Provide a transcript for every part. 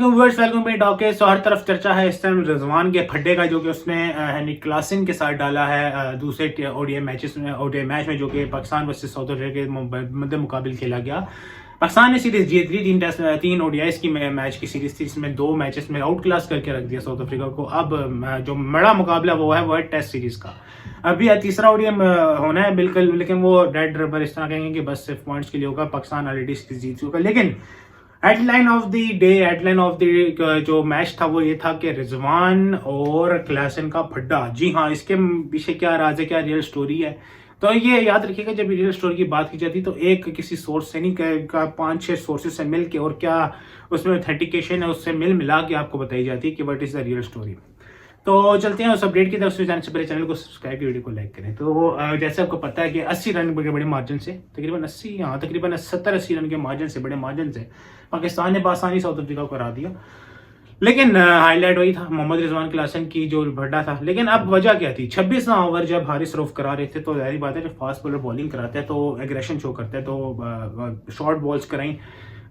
Welcome पे डॉके। सो हर तरफ चर्चा है इस टाइम रिजवान के फड्डे का, जो कि उसने हेनरी क्लासन के साथ डाला है दूसरे ओडीआई मैच में जो कि पाकिस्तान वर्सेस साउथ अफ्रीका के मध्य मुकाबले खेला गया। पाकिस्तान ने सीरीज जीत ली। तीन ओडीआई की मैच की सीरीज थी, जिसमें 2 मैचेस में आउट क्लास करके रख दिया साउथ अफ्रीका को। अब जो बड़ा मुकाबला वो है टेस्ट सीरीज का। अभी तीसरा ओडीआई होना है बिल्कुल, लेकिन वो डेड रबर इस तरह कहेंगे कि बस सिर्फ पॉइंट्स के लिए होगा। पाकिस्तान ऑलरेडी सीरीज जीत चुका, लेकिन हेडलाइन ऑफ द जो मैच था वो ये था कि रिजवान और क्लासन का फड्डा। जी हाँ, इसके पीछे क्या राज है, क्या रियल स्टोरी है। तो ये याद रखिएगा, जब रियल स्टोरी की बात की जाती तो एक किसी सोर्स से नहीं, का 5-6 सोर्सेज से मिल के और क्या उसमें ऑथेंटिकेशन है उससे मिला के आपको बताई जाती है कि what is the real story. तो चलते हैं उस अपडेट की तरफ से। जाने से पहले चैनल को सब्सक्राइब, वीडियो को लाइक करें। तो जैसे आपको पता है कि 80 रन के बड़े मार्जिन से, तकरीबन 70-80 रन के मार्जिन से, बड़े मार्जिन से पाकिस्तान ने बासानी साउथ अफ्रीका को हरा दिया। लेकिन हाईलाइट वही था मोहम्मद रिजवान क्लासन की जो भड्डा था। लेकिन अब वजह क्या थी? 26वां ओवर जब हारिस रऊफ करा रहे थे, तो जाहिर बात है जब फास्ट बॉलर बॉलिंग कराते हैं तो एग्रेशन शो करते हैं, तो शॉर्ट बॉल्स कराई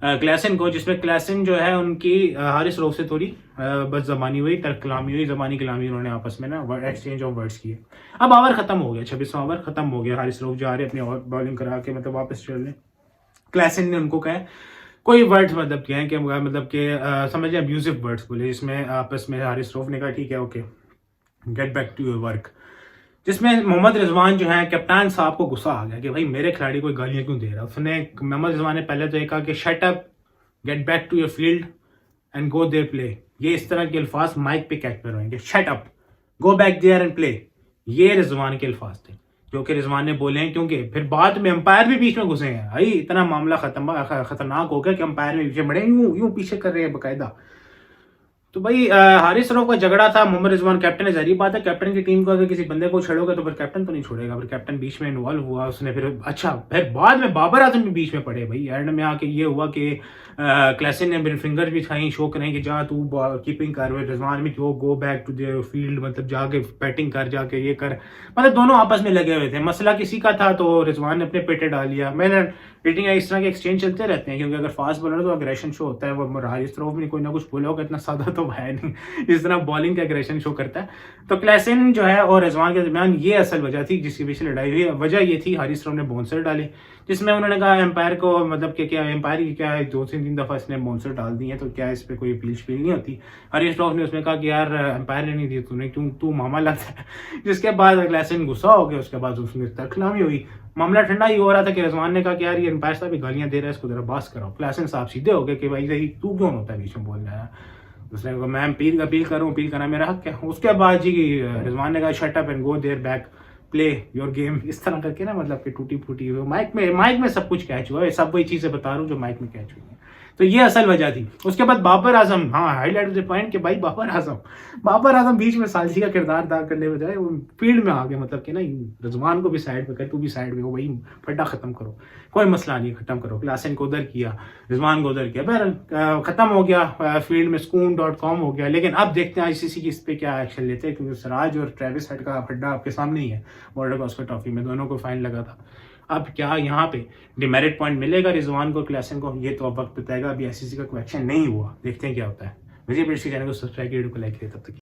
क्लासन को, जिसमें क्लासन जो है उनकी हारिस रऊफ से थोड़ी बस जबानी हुई, कलामी हुई, जबानी कलामी उन्होंने आपस में ना एक्सचेंज ऑफ वर्ड्स किए। अब ओवर खत्म हो गया, 26वां ओवर खत्म हो गया। हारिस रऊफ जा रहे अपनी बॉलिंग करा के मतलब वापस चलने। क्लासन ने उनको कहा कोई वर्ड्स मतलब क्या है कि समझ अब्यूजिव वर्ड्स बोले, जिसमें आपस में हारिस रऊफ ने कहा ठीक है okay get back to your work. जिसमें मोहम्मद रिजवान जो है कप्तान साहब को गुस्सा आ गया कि भाई मेरे खिलाड़ी को गालियां क्यों दे रहा है। उसने मोहम्मद रिजवान ने पहले तो ये कहा कि shut up, get back to your field and go there play. ये इस तरह के अल्फाज माइक पे कैच पर रहेंगे, shut up, go back there and play. ये रिजवान के अल्फाज थे जो कि रिजवान ने बोले हैं, क्योंकि फिर बाद में अंपायर भी बीच में घुसे हैं। भाई इतना मामला खतरनाक हो गया कि अंपायर में पीछे बड़े यूं पीछे कर रहे हैं बाकायदा। तो भाई हारिस रऊफ का झगड़ा था। मोहम्मद रिजवान कैप्टन है, जहरी बात है कैप्टन की टीम को अगर किसी बंदे को छेड़ोगे तो फिर कैप्टन तो नहीं छोड़ेगा। फिर कैप्टन बीच में इन्वॉल्व हुआ, उसने फिर बाद में बाबर आजम भी बीच में पड़े। भाई एंड में आके ये हुआ कि क्लासन ने मेरे फिंगर भी खाई, शो करें कि जा तू कीपिंग कर, रिजवान भी go back to the field, मतलब जाके बैटिंग कर, जाके ये कर, मतलब दोनों आपस में लगे हुए थे। मसला किसी का था तो रिजवान ने अपने पेटे डाल लिया। मैंने रेटिंग इस तरह के एक्सचेंज चलते रहते हैं, क्योंकि अगर फास्ट बॉलर तो अग्रेशन शो होता है। वो हारिस रऊफ में कोई ना कुछ बोला होगा, इतना सादा तो है नहीं इस तरह बॉलिंग का एग्रेशन शो करता है। तो क्लासन जो है और रिजवान के दरमियान ये असल वजह थी जिसकी पीछे लड़ाई हुई। वजह ये थी हारिस रऊफ ने बाउंसर डाले, जिसमें उन्होंने कहा एम्पायर को मतलब कि क्या एम्पायर की क्या है, 2-3 दफा इसने बाउंसर डाल दी है तो क्या इस पर कोई अपील शपील नहीं होती। हारिस रऊफ ने उसमें कहा कि यार एम्पायर ने नहीं दी तूने, क्यों तू मामा लगता है। जिसके बाद क्लासन गुस्सा हो गया, उसके बाद उसमें तकलामी हुई। मामला ठंडा ही हो रहा था कि रिजवान ने कहा कि यार ये एम्पायर साहब भी गालियां दे रहा है, इसको जरा बास कराओ। क्लासन साहब सीधे हो गए कि भाई तू क्यों होता है बीच में बोल रहा है। उसने कहा मैं अपील करना मेरा हक है। उसके बाद जी रिजवान ने कहा shut up and go there back, play your game. इस तरह करके ना मतलब कि टूटी फूटी माइक में सब कुछ कैच हुआ है। सब वही चीजें बता रहा हूँ जो माइक में कैच हुई है। तो ये असल वजह थी। उसके बाद बाबर आजम, हाँ हाईलाइट ऑफ द पॉइंट कि भाई बाबर आजम बीच में सालसी का किरदार अदा करने बजाय वो फील्ड में आ गए, मतलब कि ना रिजवान को भी साइड पे कर, तू भी साइड में हो भाई, फड्डा खत्म करो, कोई मसला नहीं, खत्म करो। क्लासन को उधर किया, रिजवान को उधर किया, बहरहाल खत्म हो गया। फील्ड में सुकून.com हो गया। लेकिन अब देखते हैं आईसीसी की इस पे क्या एक्शन लेते हैं, क्योंकि सिराज और ट्रेविस हेड का फड्डा आपके सामने ही है। वर्ल्ड ऑस्कर ट्रॉफी में दोनों को फाइन लगा था। अब क्या यहाँ पे डिमेरिट पॉइंट मिलेगा रिजवान को, क्लासन को, ये तो अब वक्त बताएगा। अभी आईसीसी का कोई एक्शन नहीं हुआ, देखते हैं क्या होता है। विजय प्रेस चैनल को सब्सक्राइब, वीडियो को लाइक करें। तब तक